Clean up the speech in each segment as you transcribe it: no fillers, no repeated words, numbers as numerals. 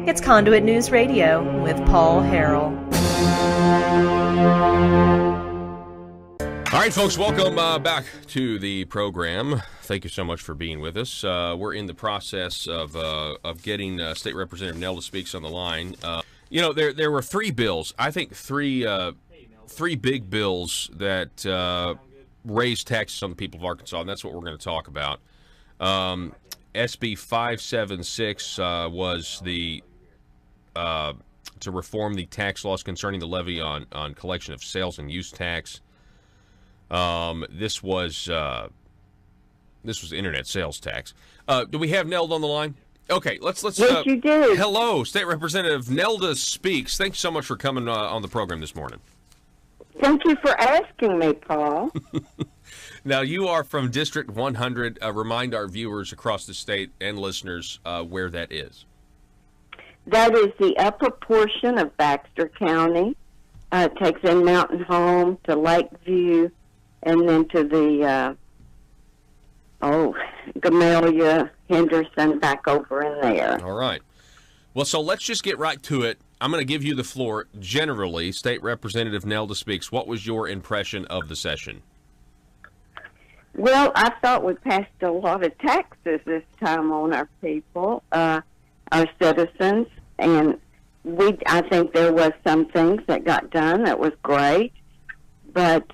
It's Conduit News Radio with Paul Harrell. All right, folks, welcome back to the program. Thank you so much for being with us. We're in the process of getting State Representative Nelda Speaks on the line. There were three bills. I think three big bills that raised taxes on the people of Arkansas, and that's what we're going to talk about. SB 576 was the to reform the tax laws concerning the levy on collection of sales and use tax. This was internet sales tax. Do we have Nelda on the line? Okay, let's. Yes, you do. Hello, State Representative Nelda Speaks. Thanks so much for coming on the program this morning. Thank you for asking me, Paul. Now, you are from District 100. Remind our viewers across the state and listeners where that is. That is the upper portion of Baxter County. It takes in Mountain Home to Lakeview, and then to the Gamelia, Henderson, back over in there. All right. Well, so let's just get right to it. I'm going to give you the floor. Generally, State Representative Nelda Speaks, what was your impression of the session? Well, I thought we passed a lot of taxes this time on our people, our citizens, and I think there was some things that got done that was great, but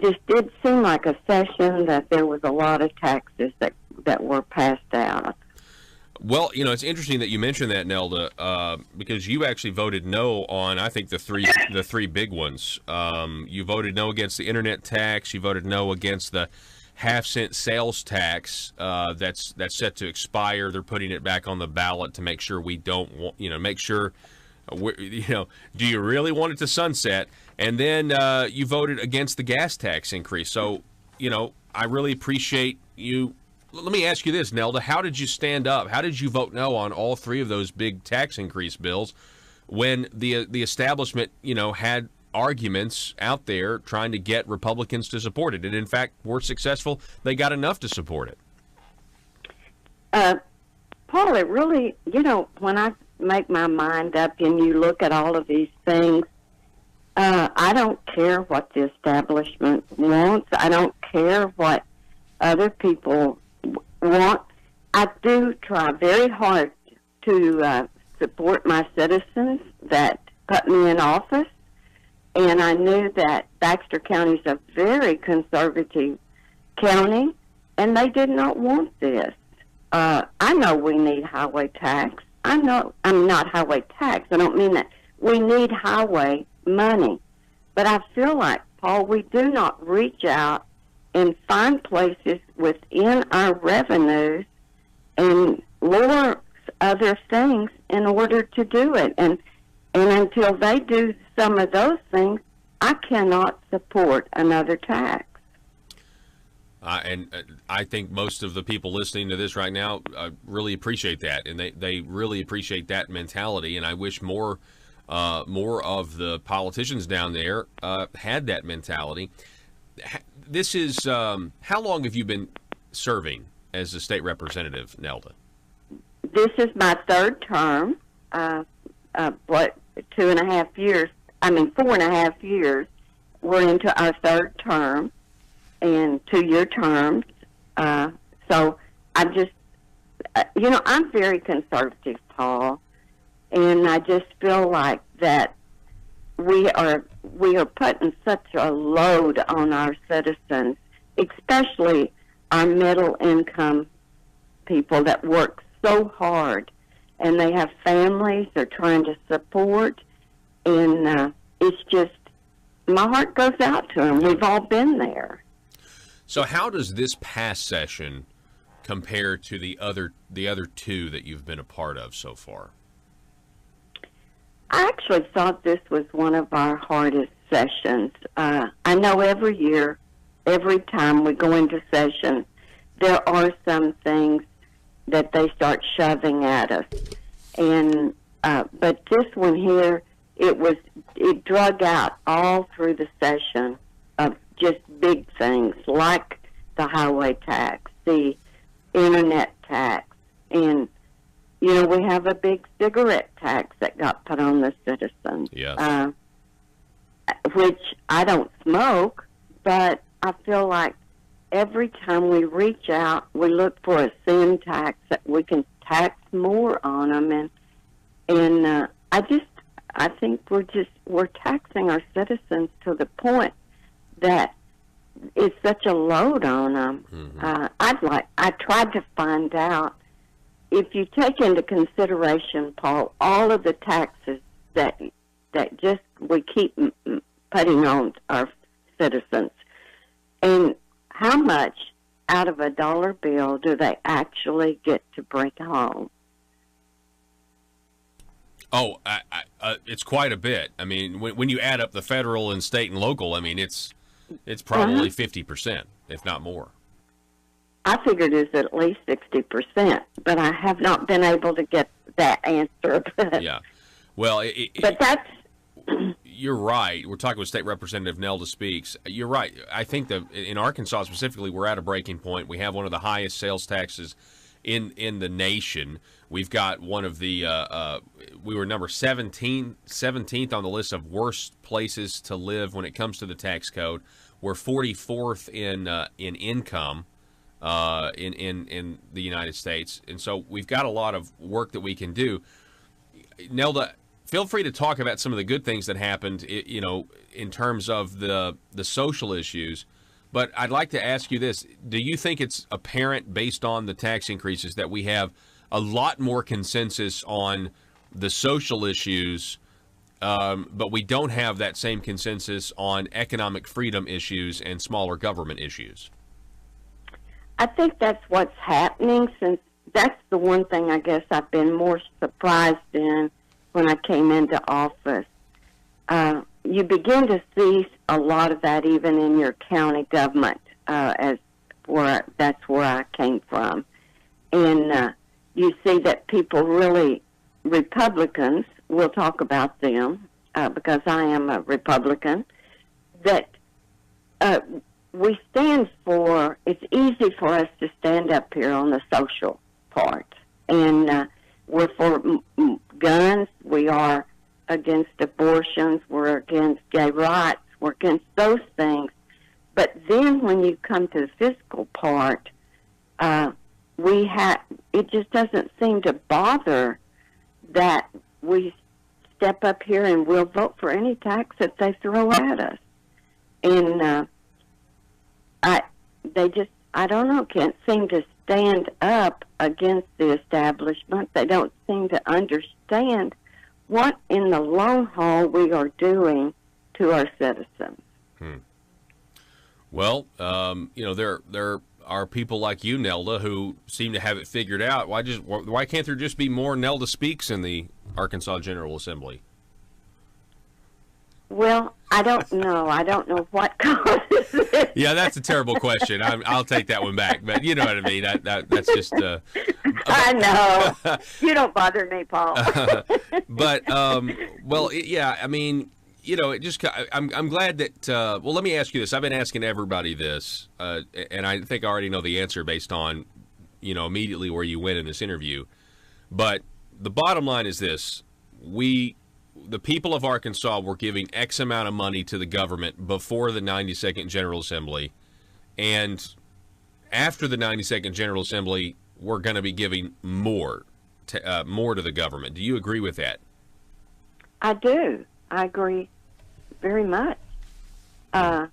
just did seem like a session that there was a lot of taxes that were passed out. Well, it's interesting that you mentioned that, Nelda, because you actually voted no on, I think, the three big ones. You voted no against the internet tax. You voted no against the half-cent sales tax that's set to expire. They're putting it back on the ballot to make sure we don't want, make sure, do you really want it to sunset? And then you voted against the gas tax increase. So, I really appreciate you. Let me ask you this, Nelda. How did you stand up? How did you vote no on all three of those big tax increase bills when the establishment, had arguments out there trying to get Republicans to support it? And, in fact, were successful. They got enough to support it. Paul, it really, when I make my mind up and you look at all of these things, I don't care what the establishment wants. I don't care what other people want. I do try very hard to support my citizens that put me in office, and I knew that Baxter County is a very conservative county, and they did not want this. I know we need highway tax. I'm not highway tax. I don't mean that. We need highway money. But I feel like, Paul, we do not reach out and find places within our revenues and lower other things in order to do it. And until they do some of those things, I cannot support another tax. And I think most of the people listening to this right now really appreciate that, and they really appreciate that mentality. And I wish more of the politicians down there had that mentality. This is how long have you been serving as a state representative, Nelda? This is my third term. 2.5 years? 4.5 years. We're into our third term and 2-year terms. So I'm just, I'm very conservative, Paul, and I just feel like that we are putting such a load on our citizens, especially our middle income people that work so hard, and they have families they're trying to support, and it's just, my heart goes out to them. We've all been there. So how does this past session compare to the other two that you've been a part of so far? I actually thought this was one of our hardest sessions. I know every year, every time we go into session, there are some things that they start shoving at us. And but this one here, it drug out all through the session of just big things like the highway tax, the internet tax, and we have a big cigarette tax that got put on the citizens. Yes. Which I don't smoke, but I feel like every time we reach out, we look for a sin tax that we can tax more on them, and I think we're taxing our citizens to the point that it's such a load on them. Mm-hmm. I tried to find out, if you take into consideration, Paul, all of the taxes that just we keep putting on our citizens, and how much out of a dollar bill do they actually get to bring home? Oh, it's quite a bit. I mean, when you add up the federal and state and local, I mean, it's probably 50%, if not more. I figured it's at least 60%, but I have not been able to get that answer. Yeah. Well, but that's... You're right. We're talking with State Representative Nelda Speaks. You're right. I think that in Arkansas specifically, we're at a breaking point. We have one of the highest sales taxes in the nation. We've got one of the we were number 17th on the list of worst places to live when it comes to the tax code. We're 44th in income in the United States, and so we've got a lot of work that we can do. Nelda, feel free to talk about some of the good things that happened, in terms of the social issues. But I'd like to ask you this. Do you think it's apparent, based on the tax increases, that we have a lot more consensus on the social issues, but we don't have that same consensus on economic freedom issues and smaller government issues? I think that's what's happening, since that's the one thing I guess I've been more surprised in when I came into office. You begin to see a lot of that even in your county government, that's where I came from. And you see that people really, Republicans, we'll talk about them, because I am a Republican, that we stand for, it's easy for us to stand up here on the social part. And we're for guns, we are against abortions, we're against gay rights, we're against those things. But then when you come to the fiscal part, it just doesn't seem to bother that we step up here and we'll vote for any tax that they throw at us. And I don't know, can't seem to stand up against the establishment. They don't seem to understand what in the long haul we are doing to our citizens. Well, there are people like you, Nelda, who seem to have it figured out. Why can't there just be more Nelda Speaks in the Arkansas General Assembly? Well, I don't know. I don't know what causes it. Yeah, that's a terrible question. I'll take that one back. But you know what I mean. That's just. I know. You don't bother me, Paul. But well, yeah. I mean, it just. I'm glad that. Well, let me ask you this. I've been asking everybody this, and I think I already know the answer based on, immediately where you went in this interview. But the bottom line is this: the people of Arkansas were giving X amount of money to the government before the 92nd General Assembly, and after the 92nd General Assembly, we're going to be giving more to the government. Do you agree with that? I do. I agree very much. The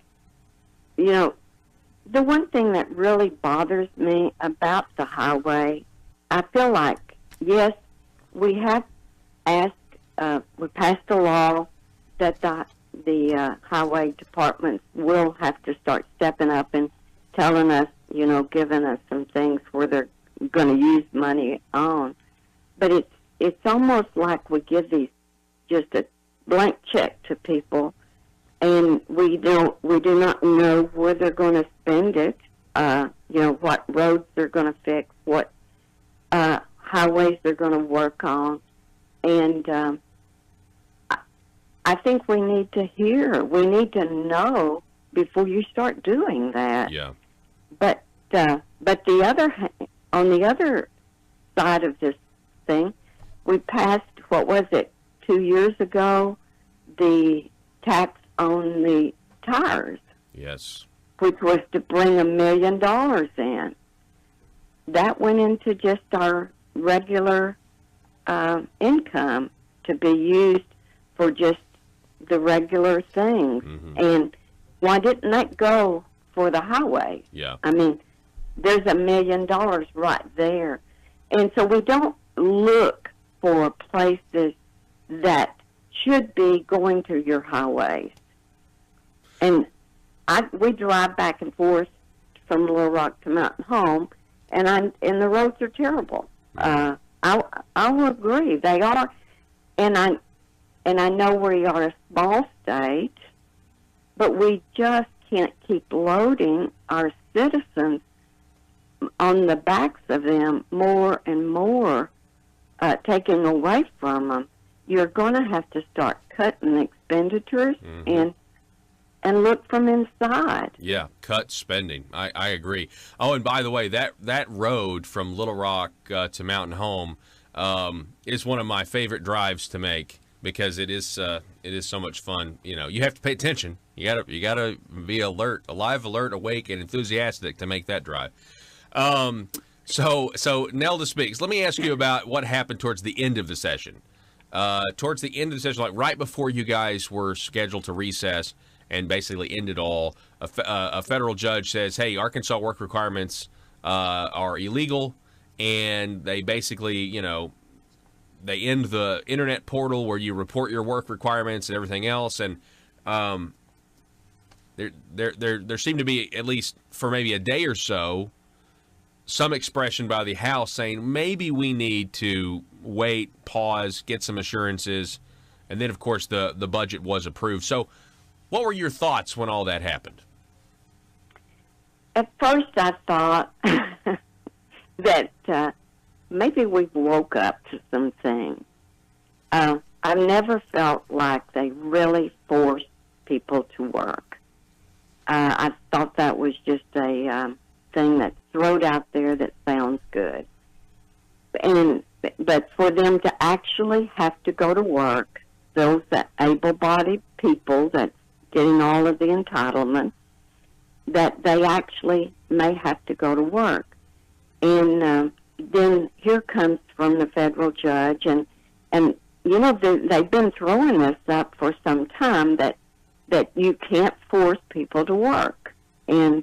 one thing that really bothers me about the highway, I feel like, yes, we have asked, we passed a law that the highway departments will have to start stepping up and telling us, giving us some things where they're going to use money on. But it's almost like we give these just a blank check to people, and we do not know where they're going to spend it. What roads they're going to fix, what highways they're going to work on, and I think we need to hear. We need to know before you start doing that. Yeah. But on the other side of this thing. We passed, what was it, 2 years ago, the tax on the tires. Yes. Which was to bring $1 million in. That went into just our regular income to be used for just the regular things. And why didn't that go for the highway? Yeah. I mean, there's $1 million right there. And so we don't look for places that should be going to your highways. And we drive back and forth from Little Rock to Mountain Home, and the roads are terrible. I will agree, they are. And I know we are a small state, but we just can't keep loading our citizens on the backs of them more and more, taking away from them. You're going to have to start cutting expenditures and look from inside. Yeah, cut spending. I agree. Oh, and by the way, that road from Little Rock to Mountain Home is one of my favorite drives to make because it is so much fun. You know, you have to pay attention. You gotta be alert, alive, alert, awake, and enthusiastic to make that drive. So Nelda speaks. Let me ask you about what happened towards the end of the session. Towards the end of the session, like right before you guys were scheduled to recess and basically end it all, a federal judge says, hey, Arkansas work requirements are illegal, and they basically, you know, they end the internet portal where you report your work requirements and everything else, and there seemed to be, at least for maybe a day or so, some expression by the House saying maybe we need to wait, pause, get some assurances, and then, of course, the budget was approved. So what were your thoughts when all that happened? At first I thought that maybe we woke up to some things. I never felt like they really forced people to work. I thought that was just a thing that's thrown out there that sounds good. But for them to actually have to go to work, those that able-bodied people that's getting all of the entitlements, that they actually may have to go to work. And then here comes from the federal judge, and you know, they've been throwing this up for some time that you can't force people to work. And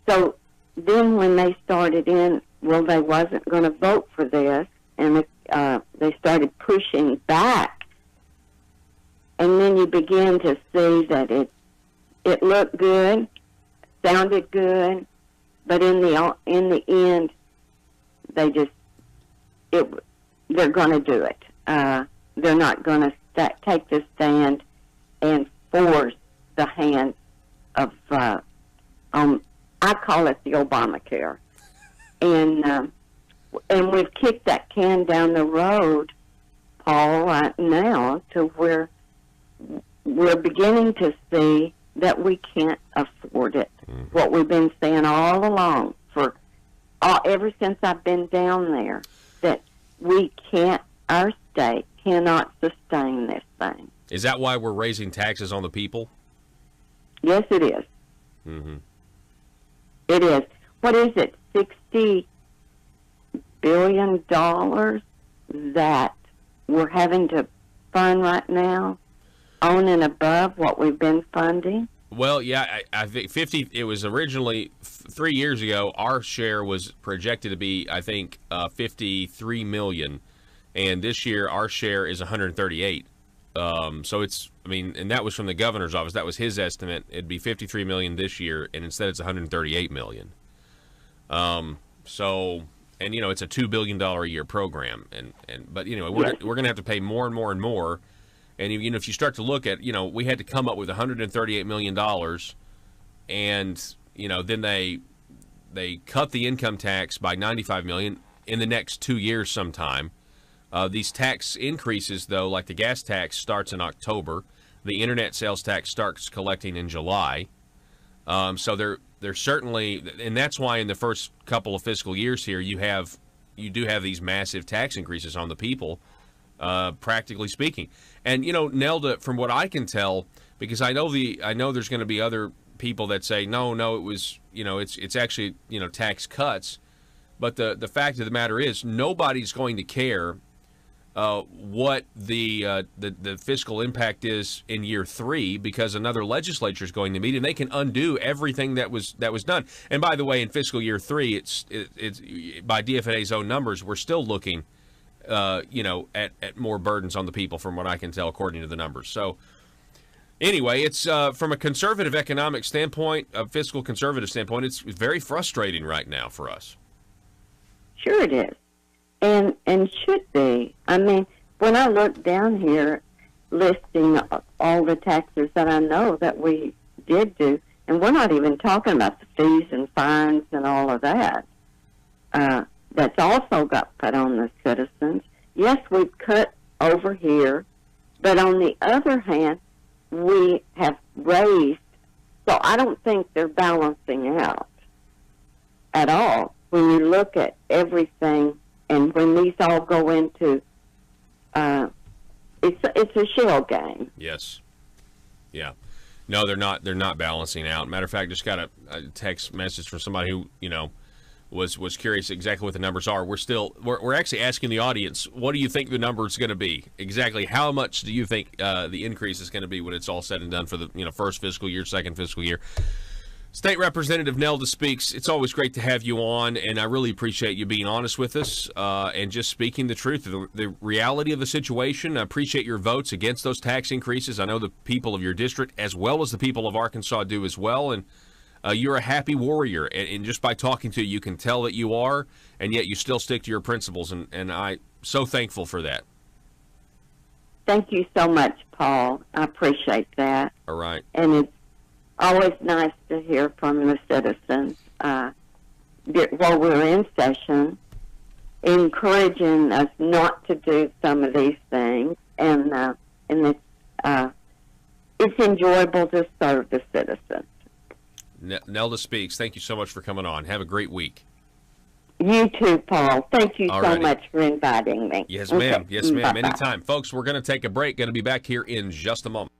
so then when they started in, well, they wasn't going to vote for this, and they started pushing back. And then you begin to see that it looked good, sounded good, but in the end, they're going to do it. They're not going to take the stand and force the hand of, I call it the Obamacare. And we've kicked that can down the road, Paul, right now to where we're beginning to see that we can't afford it. What we've been saying all along, ever since I've been down there, that we can't, our state cannot sustain this thing. Is that why we're raising taxes on the people? Yes, it is. Mm-hmm. It is. What is it? $60 billion that we're having to fund right now, on and above what we've been funding. Well, yeah, I think 50. It was originally 3 years ago. Our share was projected to be, I think, 53 million, and this year our share is 138. So it's, I mean, and that was from the governor's office. That was his estimate. It'd be 53 million this year, and instead it's 138 million. So, and you know, it's a $2 billion a year program, but you know, we're going to have to pay more and more and more. And you know, if you start to look at, you know, we had to come up with $138 million, and you know, then they cut the income tax by $95 million in the next 2 years sometime. These tax increases, though, like the gas tax, starts in October. The internet sales tax starts collecting in July. So they're certainly, and that's why in the first couple of fiscal years here, you have you do have these massive tax increases on the people, practically speaking. And Nelda, from what I can tell, because I know there's going to be other people that say no, it was it's actually tax cuts, but the fact of the matter is nobody's going to care what the fiscal impact is in year 3, because another legislature is going to meet and they can undo everything that was done. And by the way, in fiscal year 3, it's by DFA's own numbers, we're still looking at more burdens on the people, from what I can tell, according to the numbers. So anyway, it's from a conservative economic standpoint, a fiscal conservative standpoint, it's very frustrating right now for us. Sure it is. And should be. I mean, when I look down here listing all the taxes that I know that we did do, and we're not even talking about the fees and fines and all of that, that's also got put on the citizens. Yes, we've cut over here, but on the other hand, we have raised, so I don't think they're balancing out at all when you look at everything. And when these all go into, it's a shell game. Yes. Yeah. No, they're not. They're not balancing out. Matter of fact, just got a text message from somebody who was curious exactly what the numbers are. We're actually asking the audience, what do you think the number is going to be? Exactly how much do you think the increase is going to be when it's all said and done for the first fiscal year, second fiscal year? State Representative Nelda speaks. It's always great to have you on, and I really appreciate you being honest with us and just speaking the truth, the reality of the situation. I appreciate your votes against those tax increases. I know the people of your district, as well as the people of Arkansas, do as well, and you're a happy warrior. And just by talking to you, you can tell that you are, and yet you still stick to your principles, and I'm so thankful for that. Thank you so much, Paul. I appreciate that. All right. And it's always nice to hear from the citizens while we're in session, encouraging us not to do some of these things, and it's enjoyable to serve the citizens. Nelda speaks. Thank you so much for coming on. Have a great week. You too, Paul. Thank you so much for inviting me. Yes, ma'am. Okay. Yes, ma'am. Bye-bye. Anytime. Folks, we're going to take a break. Going to be back here in just a moment.